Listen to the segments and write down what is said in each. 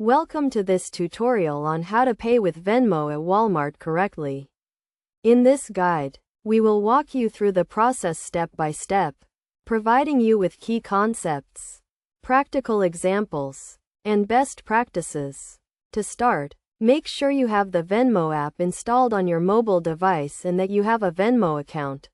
Welcome to this tutorial on how to pay with Venmo at Walmart correctly. In this guide, we will walk you through the process step by step, providing you with key concepts, practical examples, and best practices. To start, make sure you have the Venmo app installed on your mobile device and that you have a Venmo account.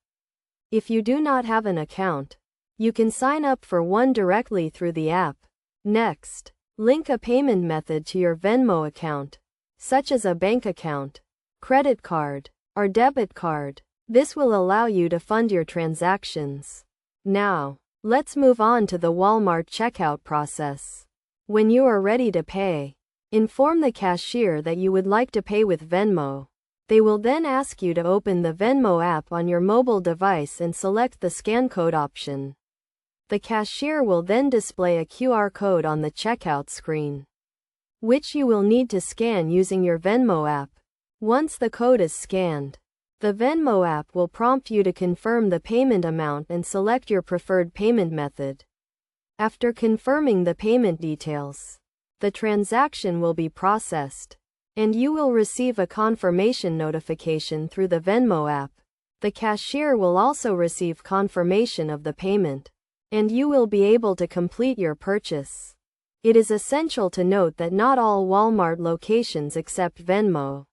If you do not have an account, you can sign up for one directly through the app. Next, link a payment method to your Venmo account, such as a bank account, credit card, or debit card. This will allow you to fund your transactions. Now, let's move on to the Walmart checkout process. When you are ready to pay, inform the cashier that you would like to pay with Venmo. They will then ask you to open the Venmo app on your mobile device and select the scan code option. The cashier will then display a QR code on the checkout screen, which you will need to scan using your Venmo app. Once the code is scanned, the Venmo app will prompt you to confirm the payment amount and select your preferred payment method. After confirming the payment details, the transaction will be processed, and you will receive a confirmation notification through the Venmo app. The cashier will also receive confirmation of the payment, and you will be able to complete your purchase. It is essential to note that not all Walmart locations accept Venmo,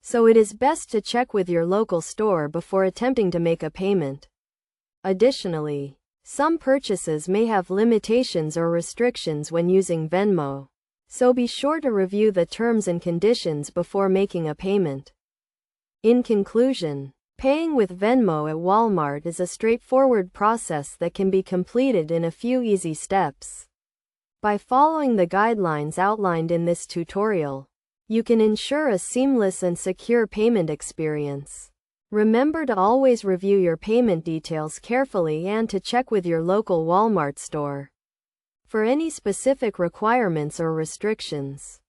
so it is best to check with your local store before attempting to make a payment. Additionally, some purchases may have limitations or restrictions when using Venmo, so be sure to review the terms and conditions before making a payment. In conclusion, paying with Venmo at Walmart is a straightforward process that can be completed in a few easy steps. By following the guidelines outlined in this tutorial, you can ensure a seamless and secure payment experience. Remember to always review your payment details carefully and to check with your local Walmart store for any specific requirements or restrictions.